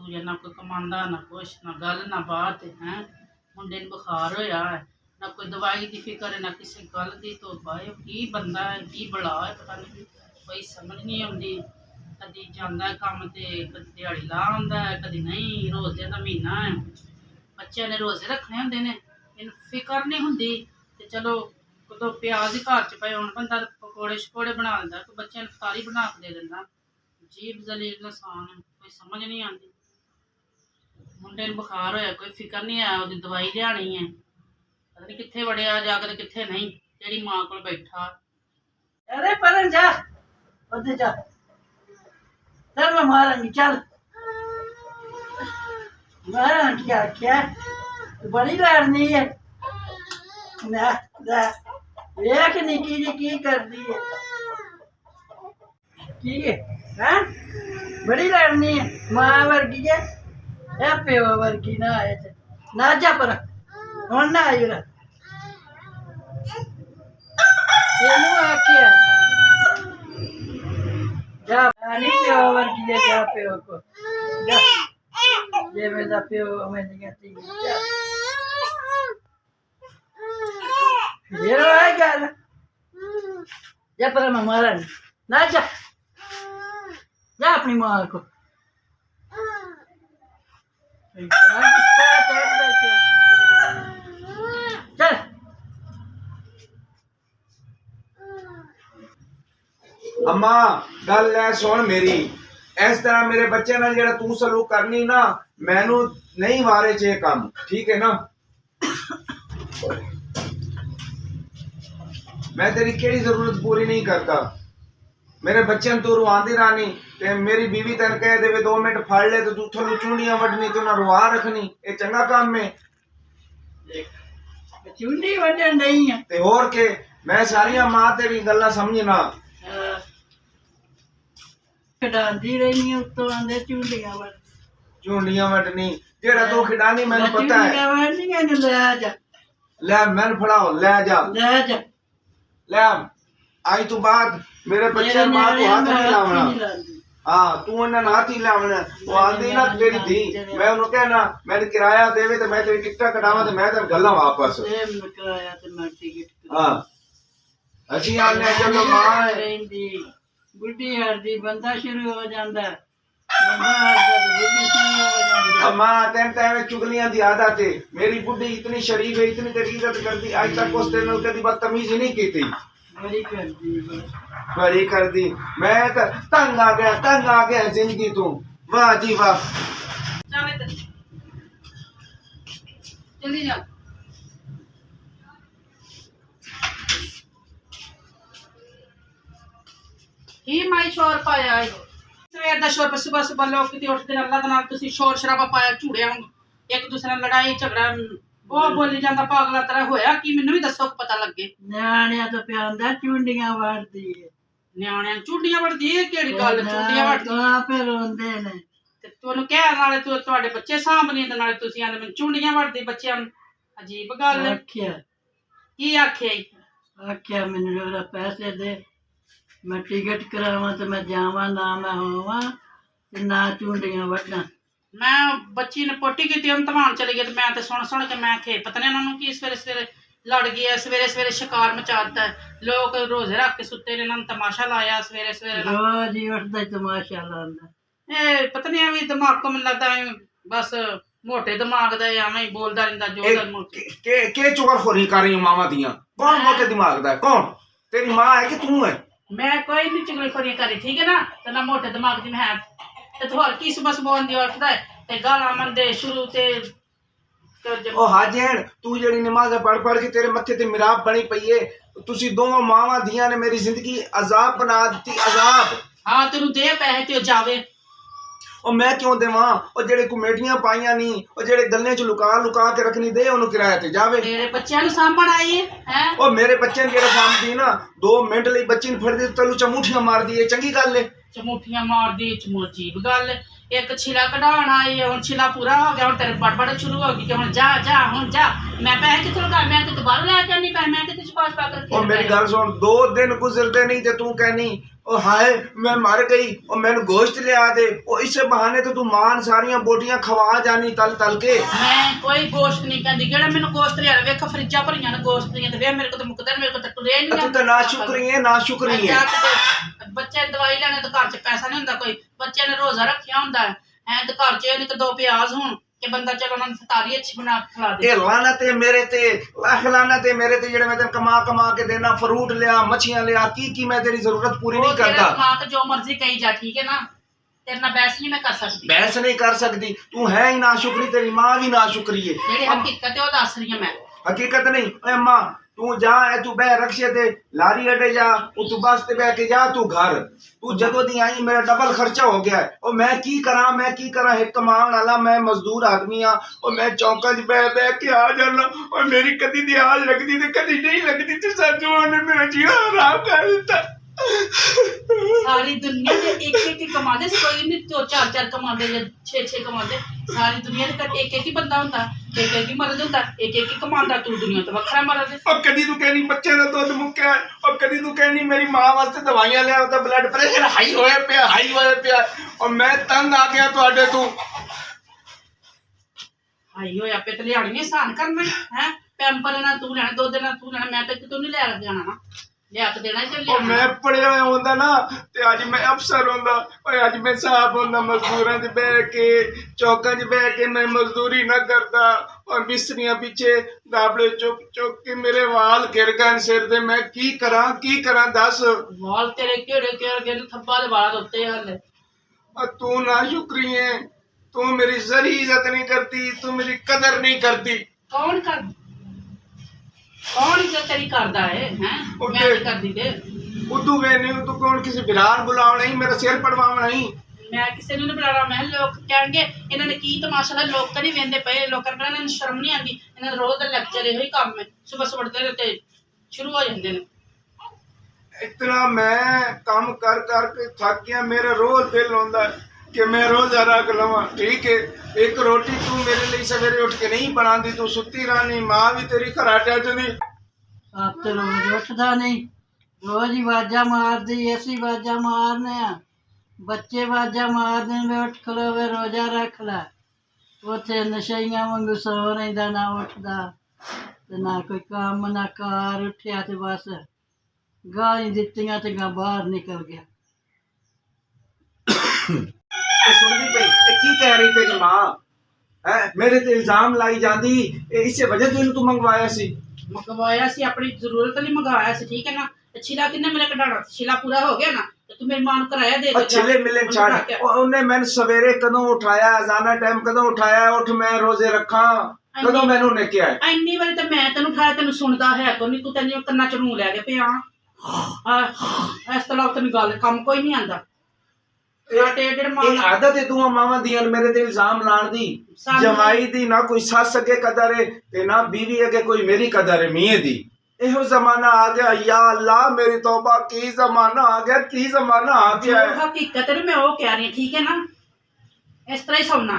पूजा ना कोई कमांदा ना कुछ ना गल ना बात है। मुंडे नूं बुखार होया है ना कोई दवाई की फिक्र है ना किसी गल की। तो भाई की बंदा है की बला है पता नहीं कोई समझ नहीं आती। कदी जांदा है काम ते कदी दिहाड़ी ला आंदा है कदी नहीं। रोजे का महीना है बच्चों ने रोजे रखने होंगे ने इन फिक्र नहीं होंगी। तो चलो कदों प्याज ही घर च पे होण बंदा पकौड़े शकौड़े बना लेंदा कोई बच्चों ने इफ्तारी बना के दे दिंदा। अजीब जलील इंसान है कोई समझ नहीं आती। मुंडे नूं बुखार होया कोई फिक्र नहीं है उसकी दवाई लियानी है पता नहीं कित्थे वड़िया जाकर कित्थे नहीं जेहड़ी मां कोल बैठा। अरे परन जा उधर जा चल मैं मारांगी चल मारा क्या क्या बड़ी लड़नी है ना ना देख निकी जी की कर दी है की है हाँ? बड़ी लड़नी है मां वर्गी है या प्यो वर्गी ना आए थे ना जा पर हुण ना आई रा तेनू आखिया जा नहीं प्यो वर्गी है जा प्यो को जा जे मेरा प्यो मैंने कहती जा ये है गल जा पर मैं मारा नहीं ना जा जा अपनी मां को चल अम्मा गल है सुन मेरी इस तरह मेरे बच्चे नाल जेड़ा तू सलूक करनी ना मैनू नहीं वारे चे काम ठीक है ना। मैं तेरी केड़ी जरूरत पूरी नहीं करता। मेरे बच्चे तू रुआंदी रानी ते मेरी बीवी तेन कह दे 2 मिनट फड़ ले तो तू थलू चूंडियां वडनी ते उन्हें रुआ रखनी ये चंगा काम है। चूंडी वडन नहीं है ते होर के मैं सारियां मां तेरी गल्लां समझना खिडांदी रहनी उत्तों आंदे चूंडियां वडनी जेड़ा तू खिडानी मैनू पता है। वडनियां ने ले जा ले मैनू फड़ाओ ले जा ले आई तू बाद मेरे बच्चे मां को हाथ नहीं लावना। हाँ तू उन्हें हाथ ही लावना वो आंदी ना तेरी धी मैं उन्हें कहना मैंने किराया देवे तो मैं तेरी टिकटा कटावा तो मैं तेरे गल्ला वापस किराया ते मैं टिकट हाँ अच्छी आने चलो मां बुढ़ी हरदी बंदा शुरू हो जाता है बंदा हरदा तो बुढ़ी शुरू हो जाती है। मां तेन तो चुगलियां दी आदत है। मेरी बुढ़ी इतनी शरीफ है इतनी तेरी इज्जत करती आज तक उसने कभी बदतमीजी नहीं की थी। बड़ी कर दी मैं तो तंग आ गया जिंदगी तू वाह जी वाह। चली जा ही माई शोर पाया है सवेर का शोर सुबह सुबह लोग कितने उठते अल्लाह के नाम तुसी शोर शराबा पाया झूड़े एक दूसरे नाल लड़ाई झगड़ा वो बोली जाता पागला तरह होया कि मैनू भी दसो पता लगे। न्याणिया तो प्यादा चूंडियां वड़दी है न्याणिया चूंडियां वड़दी है केड़ी गल चूंडियां वड़दी फिर रोंदे ने ते तोनू कह नाले तू तुहाडे बच्चे सामने ते नाले तुसी आंदे मैं चूंडियां वड़दी बच्चियां अजीब गल आखिया की आखिया मैनू जरा पैसे दे मैं टिकट करावां तो मैं जावां ना मैं होवां ते ना चूंडियां वड्डां। मैं बच्ची ने पोटी की तमान चली गई मैं तो सुन के मैं खे पता नहीं उन्होंने की सवेरे सवेरे लड़ गया सवेरे सवेरे शिकार मचाता है। लोग रोजे रख के सुते ने इन्होंने तमाशा लाया सवेरे सवेरे रोज ही उठदा तमाशा लांदा ए पता नहीं अभी दिमाग को मैनूं लगदा बस मोटे दिमाग दा एवें ही बोलदा रहिंदा जो के चुगलखोरी कर रही मामा दियां कौन मोटे दिमाग दा है कौन तेरी मां है कि तू है। मैं कोई नहीं चुगलखोरी करी ठीक है ना ते ना मोटे दिमाग दी मैं है ते होर की सुबह सुबह आंदी उठदा है ते गालां मंदे शुरू ते ओ हाजन तू जेड़ी नमाज़ पढ़ के तेरे मत्थे ते मिराब बनी पई है तुसी दोवां मावां दियां ने मेरी जिंदगी अजाब बना दी अजाब। हाँ तेनू दे पैसे ते जावे और मैं क्यों देवां और जेड़े कमेटियां पाइयां नहीं और जेड़े गल्ले च लुका के रखनी दे ओनू किराया ते जावे। तेरे बच्चों नु सांभण आई है और मेरे बच्चे ने जेड़ा सांभदी ना 2 मिनट लई बच्ची ने फड़ दी तलू चमूठियां मार दी चंगी गल है। चमूठियां मार दी अजीब गल ਇੱਕ ਛਿਲਾ ਕਢਾਉਣ ਆਈ ਹੁਣ ਛਿਲਾ ਪੂਰਾ ਹੋ ਗਿਆ ਹੁਣ ਤੇਰੇ ਬੜਬੜ ਸ਼ੁਰੂ ਹੋ ਗਈ ਕਿ ਹੁਣ ਜਾ ਜਾ ਹੁਣ ਜਾ ਮੈਂ ਪੈਸੇ ਕਿੱਥੋਂ ਲਗਾ ਮੈਂ ਤੇ ਦੁਬਾਰਾ ਲੈ ਕੇ ਆਉਣੀ ਪੈਸੇ ਮੈਂ ਕਿਤੇ ਛਪਾਸ ਪਾ ਕੇ ਉਹ ਮੇਰੀ ਗੱਲ ਸੁਣ 2 ਦਿਨ ਗੁਜ਼ਰਦੇ ਨਹੀਂ ਤੇ ਤੂੰ ਕਹਿਨੀ ਉਹ ਹਾਏ ਮੈਂ ਮਰ ਗਈ ਉਹ ਮੈਨੂੰ ਗੋਸ਼ਤ ਲਿਆ ਦੇ ਉਹ ਇਸੇ ਬਹਾਨੇ ਤੇ ਤੂੰ ਮਾਨ ਸਾਰੀਆਂ ਬੋਟੀਆਂ ਖਵਾ ਜਾਨੀ ਤਲ ਤਲ ਕੇ ਮੈਂ ਕੋਈ ਗੋਸ਼ਤ ਨਹੀਂ ਕਹਿੰਦੀ ਜਿਹੜਾ ਮੈਨੂੰ ਗੋਸ਼ਤ ਲਿਆ ਵੇਖ ਫਰਿੱਜਾਂ ਭਰੀਆਂ ਨੇ ਗੋਸ਼ਤ ਦੀਆਂ ਤੇ ਵੇ ਮੇਰੇ ਕੋਲ ਤਾਂ ਮੁੱਕਦਾ ਨੀ, ਮੇਰੇ ਕੋਲ ਤਾਂ ਟੁਰਿਆ ਨਹੀਂ ਤੂੰ ਤਾਂ ਨਾ ਸ਼ੁਕਰੀ ਹੈ ਨਾ ਸ਼ੁਕਰੀ ਹੈ ਬੱਚੇ ਦਵਾਈ ਲੈਣੇ ਤਾਂ ਘਰ 'ਚ ਪੈਸਾ ਨਹੀਂ ਹੁੰਦਾ ਕੋਈ ਬੱਚਿਆਂ ਨੇ ਰੋਜ਼ਾ ਰੱਖਿਆ ਹੁੰਦਾ ਐ ਤੇ ਘਰ 'ਚ ਨਹੀਂ ਤਾਂ 2 ਪਿਆਜ਼ ਹੋਣ ਕਿ ਬੰਦਾ ਚਲ ਉਹਨਾਂ ਨੂੰ ਫਤਾਰੀ ਅੱਛੀ ਬਣਾ ਕੇ ਖਿਲਾ ਦੇ ਇਹ ਲਾਨਤ ਹੈ ਮੇਰੇ ਤੇ ਲੱਖ ਲਾਨਤ ਹੈ ਮੇਰੇ ਤੇ ਜਿਹੜੇ ਮੈਂ ਤੈਨੂੰ ਕਮਾ ਕੇ ਦੇਣਾ ਫਰੂਟ ਲਿਆ ਮੱਛੀਆਂ ਲਿਆ ਕੀ ਮੈਂ ਤੇਰੀ ਜ਼ਰੂਰਤ ਪੂਰੀ ਨਹੀਂ ਕਰਦਾ ਮਾਂ ਤਾਂ ਜੋ ਮਰਜ਼ੀ ਕਹੀ ਜਾ ਠੀਕ ਹੈ ਨਾ ਤੇਰੇ ਨਾਲ ਬਹਿਸ ਨਹੀਂ ਮੈਂ ਕਰ ਸਕਦੀ ਬਹਿਸ ਨਹੀਂ ਕਰ ਸਕਦੀ ਤੂੰ ਹੈ ਹੀ ਨਾ ਸ਼ੁਕਰੀ ਤੇਰੀ ਮਾਂ ਵੀ ਨਾ ਸ਼ੁਕਰੀ ਹੈ ਜਿਹੜੀ ਹਕੀਕਤ ਹੈ ਉਹ ਦੱਸ ਰਹੀ ਹਾਂ ਮੈਂ ਹਕੀਕਤ ਨਹੀਂ ਓਏ ਮਾਂ ਤੂੰ ਜਾ ਤੂੰ ਬਹਿ ਰਕਸ਼ੇ ਤੇ ਲਾਰੀ ਅੱਡੇ ਜਾ ਉਹ ਤੂੰ ਬੱਸ ਤੇ ਬਹਿ ਕੇ ਜਾ ਤੂੰ ਘਰ ਤੂੰ ਜਦੋਂ ਦੀ ਆਈ ਮੇਰਾ ਡਬਲ ਖਰਚਾ ਹੋ ਗਿਆ ਉਹ ਮੈਂ ਕੀ ਕਰਾਂ ਇੱਕ ਕਮਾਉਣ ਵਾਲਾ ਮੈਂ ਮਜ਼ਦੂਰ ਆਦਮੀ ਆ ਉਹ ਮੈਂ ਚੌਂਕਾਂ 'ਚ ਬਹਿ ਕੇ ਆ ਜਾਣਾ ਉਹ ਮੇਰੀ ਕਦੀ ਦੀ ਆਜ ਲੱਗਦੀ ਤੇ ਕਦੀ ਨਹੀਂ ਲੱਗਦੀ ਤੇ ਸੱਚੋ ਨੇ ਮੇਰਾ ਜੀਣਾ ਹਰਾਮ ਕਰ ਦਿੱਤਾ ਸਾਰੀ ਦੁਨੀਆ ਦੇ ਇੱਕ ਕਮਾਉਂਦੇ ਕੋਈ ਨਹੀਂ 4 ਕਮਾਉਂਦੇ ਜਾਂ 6 ਕਮਾਉਂਦੇ ਸਾਰੀ ਦੁਨੀਆ ਦੇ ਤਾਂ ਇੱਕ ਹੀ ਬੰਦਾ ਹੁੰਦਾ ਇੱਕ ਹੀ ਮਰਦ ਹੁੰਦਾ ਇੱਕ ਹੀ ਕਮਾਉਂਦਾ ਤੂੰ ਦੁਨੀਆ ਤੋਂ ਵੱਖਰਾ ਮਰਦ ਉਹ ਕਦੀ ਤੂੰ ਕਹਿਨੀ ਬੱਚੇ ਦਾ ਦੁੱਧ ਮੁੱਕਿਆ ਉਹ ਕਦੀ ਤੂੰ ਕਹਿਨੀ ਮੇਰੀ ਮਾਂ ਵਾਸਤੇ ਦਵਾਈਆਂ ਲਿਆ ਉਹਦਾ ਬਲੱਡ ਪ੍ਰੈਸ਼ਰ ਹਾਈ ਹੋਇਆ ਪਿਆ ਔਰ ਮੈਂ ਤੰਗ ਆ ਗਿਆ ਤੁਹਾਡੇ ਤੋਂ ਹਾਈ ਹੋਇਆ ਪਿਆ ਤੇ ਲਿਆਣੀ ਆਸਾਨ ਕਰਨਾ ਹੈ ਪੈਂਪਰ ਨਾਲ ਤੂੰ ਲੈਣਾ ਦੁੱਧ ਨਾਲ ਤੂੰ ਲੈਣਾ ਮੈਂ ਤਾਂ ਕਿਤੋਂ ਨਹੀਂ ਲੈ ਕੇ ਜਾਣਾ ਨਾ ਲਿਆ ਕੇ ਦੇਣਾ ਤੇ ਉਹ ਮੈਂ ਪੜਿਆ ਹੋਇਆ ਹੁੰਦਾ ਨਾ ਤੇ ਅੱਜ ਮੈਂ ਅਫਸਰ ਹੁੰਦਾ ਓਏ ਅੱਜ ਮੈਂ ਸਾਹਬ ਹੁੰਦਾ ਮਜ਼ਦੂਰਾਂ 'ਚ ਬਹਿ ਕੇ ਚੌਕਾਂ 'ਚ ਬਹਿ ਕੇ ਮੈਂ ਮਜ਼ਦੂਰੀ ਨਾ ਕਰਦਾ ਔਰ ਬਿਸਤਰੀਆਂ ਪਿੱਛੇ ਦਾਬਲੇ ਚੁੱਕ ਕੇ ਮੇਰੇ ਵਾਲ ਗਿਰ ਗਏ ਸਿਰ ਤੇ ਮੈਂ ਕੀ ਕਰਾਂ ਦੱਸ ਵਾਲ ਤੇਰੇ ਕਿਹੜੇ ਥੱਪਾ ਦੇ ਵਾਲ ਉੱਤੇ ਹਲੇ ਤੂੰ ਨਾ ਸ਼ੁਕਰੀ ਹੈ ਤੂੰ ਮੇਰੀ ਜ਼ਰੀ ਇੱਜ਼ਤ ਨਹੀਂ ਕਰਤੀ ਤੂੰ ਮੇਰੀ ਕਦਰ ਨਹੀਂ ਕਰਤੀ ਕੌਣ ਇੱਜ਼ਤ ਤੇਰੀ ਕਰਦਾ ਹੈ ਮੈਂ ਨਹੀਂ ਕਰਦੀ ਤੇ ਉਦੋਂ ਵੇ ਨਹੀਂ ਤੂੰ ਕੌਣ ਕਿਸੇ ਬਿਲਾਲ ਬੁਲਾਉਣਾ ਹੀ ਮੇਰਾ ਸਿਰ ਪੜਵਾਉਣਾ ਹੀ ਮੈਂ ਕਿਸੇ ਨੂੰ ਨਹੀਂ ਬੁਲਾਣਾ ਮੈਂ ਲੋਕ ਕਹਿਣਗੇ ਇਹਨਾਂ ਨੇ ਕੀ ਤਮਾਸ਼ਾ ਦਾ ਲੋਕ ਤਾਂ ਨਹੀਂ ਵੇਂਦੇ ਪਏ ਲੋਕਾਂ ਨੂੰ ਇਹਨਾਂ ਨੂੰ ਸ਼ਰਮ ਨਹੀਂ ਆਉਂਦੀ ਇਹਨਾਂ ਦਾ ਰੋਜ਼ ਦਾ ਲੈਕਚਰ ਇਹੋ ਹੀ ਕੰਮ ਹੈ ਸਵੇਰ ਉੱਠਦੇ ਤੇ ਸ਼ੁਰੂ ਹੋ ਜਾਂਦੇ ਨੇ इतना मैं काम कर के थक गया मेरा रोज दिल होता है कि मैं रोजा रख लवा ठीक है एक रोटी तू मेरे लिए सवेरे उठ के नहीं बनाती तू सुती रहनी माँ भी तेरी खराटे च नहीं ਆਪ ਤੇ ਰੋਜ਼ ਉੱਠਦਾ ਨਹੀਂ ਰੋਜ਼ ਹੀ ਵਾਜਾ ਮਾਰਦੀ ਅਸੀਂ ਵਾਜਾ ਮਾਰਨੇ ਆ ਬੱਚੇ ਵਾਜਾ ਮਾਰਦੇ ਨੇ ਉੱਠ ਖਲੋਵੇ ਰੋਜ਼ਾ ਰੱਖ ਲੈ ਉੱਥੇ ਨਸ਼ਈਆਂ ਵਾਂਗੂ ਸੌ ਰਹਿੰਦਾ ਨਾ ਉੱਠਦਾ ਤੇ ਨਾ ਕੋਈ ਕੰਮ ਨਾ ਕਾਰ ਉੱਠਿਆ ਤੇ ਬਸ ਗਾਲੀ ਦਿੱਤੀਆਂ ਤੇ ਗਾ ਬਾਹਰ ਨਿਕਲ ਗਿਆ सुनती पई की कह रही तेरी माँ है मेरे ते इल्जाम लाई जाती इसे वजह तो तू मंगवाया सी ਮੰਗਵਾਇਆ ਸੀ ਆਪਣੀ ਜ਼ਰੂਰਤ ਲਈ ਮੰਗਵਾਇਆ ਸੀ ਠੀਕ ਹੈ ਨਾ ਤੇ ਛਿਲਾ ਕਿੰਨੇ ਮੇਰੇ ਕਢਾਣਾ ਛਿਲਾ ਪੂਰਾ ਹੋ ਗਿਆ ਨਾ ਤੇ ਤੂੰ ਮੇਰੇ ਮਾਂ ਨੂੰ ਕਿਰਾਇਆ ਦੇ ਦੇ ਛਿਲੇ ਮਿਲੇ ਛੱਡ ਉਹਨੇ ਮੈਨੂੰ ਸਵੇਰੇ ਕਦੋਂ ਉਠਾਇਆ ਅਜ਼ਾਨਾ ਟਾਈਮ ਕਦੋਂ ਉਠਾਇਆ ਉੱਠ ਮੈਂ ਰੋਜ਼ੇ ਰੱਖਾਂ ਕਦੋਂ ਮੈਨੂੰ ਨੇ ਕਿਹਾ ਇੰਨੀ ਵਾਰੀ ਤਾਂ ਮੈਂ ਤੈਨੂੰ ਉਠਾਇਆ ਤੈਨੂੰ ਸੁਣਦਾ ਹੈ ਕੋਈ ਨਹੀਂ ਤੂੰ ਤੈਨੂੰ ਕੰਨਾਂ ਚ ਨੂੰ ਲੈ ਕੇ ਪਿਆ ਇਸ ਤਰ੍ਹਾਂ ਤੈਨੂੰ ਗੱਲ ਕੰਮ ਕੋਈ ਨਹੀਂ ਆਂਦਾ आदत है तू मावा दी मेरे ते इल्जाम लाण दी जमाई दी ना कोई सस अगे कदर है ते ना बीवी अगे कोई मेरी कदर है मियां दी एहो जमाना आ गया या अल्लाह मेरी तौबा की जमाना आ गया है हकीकत में मैं वो कह रही ठीक है ना इस तरह ही सोना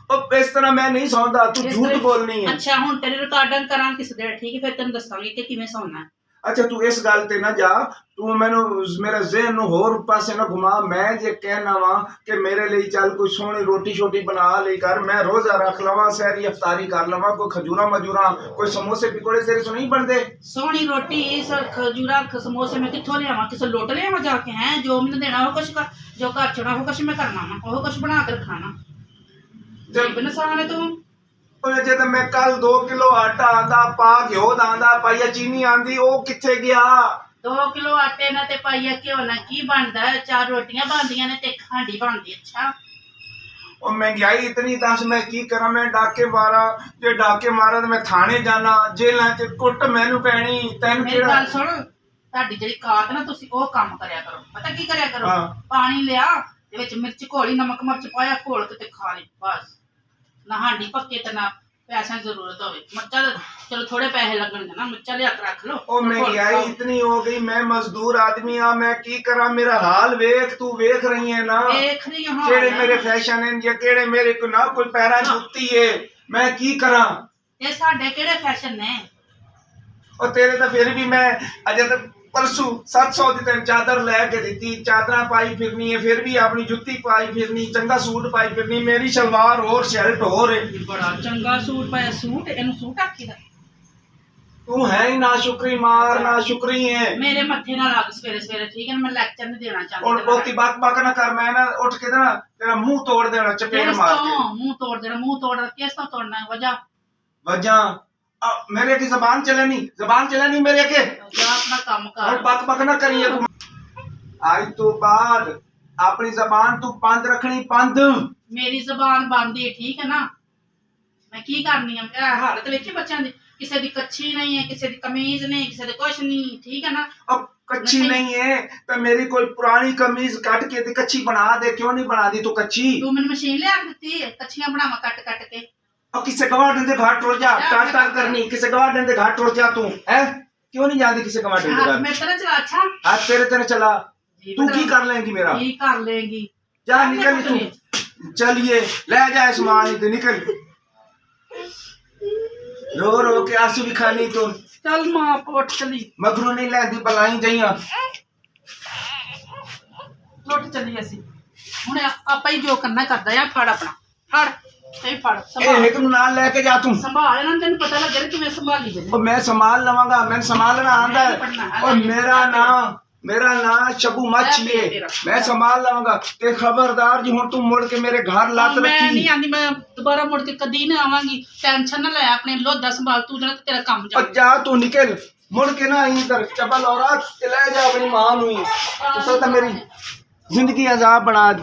और इस तरह मैं नहीं सौंदा तू झूठ बोलनी है अच्छा हुन तेरी रिकॉर्डिंग करां किस दे ठीक है फिर तेन दसांगी कि किवें सोना अच्छा तू इस गल ते ना जा तू मैनू मेरा ज़हन नू होर पासे ना घुमा मैं जे कहना वा कि मेरे लिए चल कोई सोहनी रोटी शोटी बना ले कर मैं रोज़ा रख लवां सहरी इफ्तारी कर लवां कोई खजूरा मजूरा कोई समोसे पकौड़े तेरे से नहीं बनते सोहनी रोटी खजूरा समोसे में कित्थों लियावां किसे लोट लियावां जाके हैं जो मैंने देना वो कुछ कर जो घर चढ़ा वो कुछ मैं करना वा वो कुछ बना कर खाना जब नसान है तू जे तो मैं कल 2 किलो आटा आंदा पा घ्यो आंदा पाइया चीनी आंदी ओ किथे गया 2 किलो आटे ना ते पाइया घ्यो ना की बनदा 4 रोटियां बनदियां ने ते हांडी बनदी अच्छा और महंगाई इतनी दस मैं की करा मैं डाके मारा जे डाके मारा तो मैं थाने जाना जेलां च कुट मैनू पैनी तैनू मेरी गल सुन ਤੁਹਾਡੀ ਜਿਹੜੀ ਕਾਤ ਨਾ ਤੁਸੀਂ ਉਹ ਕੰਮ ਕਰਿਆ ਕਰੋ ਪਤਾ ਕੀ ਕਰਿਆ ਕਰੋ ਪਾਣੀ ਲਿਆ ਦੇ ਵਿੱਚ ਮਿਰਚ ਘੋਲੀ ਨਮਕ ਮਿਰਚ ਪਾਇਆ ਘੋਲ ਕੇ ਤੇ ਖਾ ਲਈ ਬਸ ਨਾ ਹਾਂਡੀ ਪੱਕੇ ਤੇ ਨਾ पैसा की जरूरत हो मिर्चा चलो थोड़े पैसे लगन ना मिर्चा लिया के रख लो ओ महंगाई इतनी हो गई, मैं मजदूर आदमी हाँ, मैं की करा, मेरा हाल वेख, तू वेख रही है ना देख रही हूं केड़े मेरे फैशन है या केड़े मेरे को ना कोई पैरा जुत्ती है, मैं की करा। ये साडे केड़े फैशन ने और तेरे तो फिर भी मैं अजे तो परसों 700 की तेन चादर लैके दी, चादर पाई फिरनी है, फिर भी अपनी जुत्ती पाई फिरनी, चंगा सूट पाई फिरनी, मेरी सलवार और शर्ट और है। बड़ा चंगा सूट पाया सूट इनु सूट आखीदा तू है ही ना शुक्री मार ना शुक्री है। मेरे मत्थे ना लग सवेरे सवेरे ठीक है मैं लेक्चर नहीं देना चाहती और बहुती बाक बाक ना कर, मैं ना उठ के ना तेरा मुंह तोड़ देना चपेट मार के। मुंह तोड़ किस तो तोड़ना है वजह वजह मेरे की जबान चले नहीं मेरे के, जा अपना काम और कर बक बक ना करिए तू। आज तो बाद अपनी जबान तू बंद रखनी, बंद। मेरी जबान बंद है ठीक है ना, मैं की करनी है मेरा हालत देखी बच्चों दी, किसी दी कच्ची नहीं है, किसी दी कमीज नहीं, किसी दी कुछ नहीं ठीक है ना। अब कच्ची नहीं है तो मेरी कोई पुरानी कमीज काट के ते कच्ची बना दे, क्यों नहीं बना दी तू कच्ची? तू मैंने मशीन लिया दी कच्चियां बनावा कट कट के। और किसे गवाडन दे घाट रोज जा, टाट टाट करनी, किसे गवाडन दे घाट रोज जा तू है, क्यों नहीं जाती किसे गवाडन दे घाट? मैं तेरा चला अच्छा आज तेरे तेरे चला, तू की कर लेंगी मेरा? की कर लेंगी जा निकल तू, चलिए ले जा सामान ही तो निकल। रो रो के आंसू भी खानी तू, चल मां पोट चली मगरू नहीं लेंदी बलाई जाइया लुट चली ਅਸੀਂ ਹੁਣ ਆਪਾਂ ਹੀ ਜੋ ਕਰਨਾ ਕਰਦਾ ਆ। ਫੜ ਆਪਣਾ ਫੜ ਇਹ ਫੜ ए ਸੰਭਾਲ एक नाल लेके जा तू। ਸੰਭਾਲ ਇਹਨਾਂ ਤੈਨੂੰ ਪਤਾ ਲੱਗੇ ਕਿ ਕਿਵੇਂ ਸੰਭਾਲੀ ਦੇ और मैं संभाल लवांगा, मैं संभालना आंदा है। और मेरा नाम शबू मच्छी है, मैं संभाल लवांगा। ते खबरदार जी हुन तू मुड़ के मेरे घर लात ਮੈਂ रखी। ਨਹੀਂ ਆਂਦੀ, ਮੈਂ ਦੁਬਾਰਾ ਮੁੜ ਕੇ ਕਦੀ ਨਾ ਆਵਾਂਗੀ। ਟੈਨਸ਼ਨ ਨਾ ਲੈ, ਆਪਣੇ ਲੋਦਾ ਸੰਭਾਲ ਤੂੰ ਜਿਹੜਾ ਤੇਰਾ ਕੰਮ ਜਾ। और जा तू निकल, मुड़ के ना इधर चबल और ले जा अपनी मां नु ही। तो मेरी जिंदगी अजाब बना दी।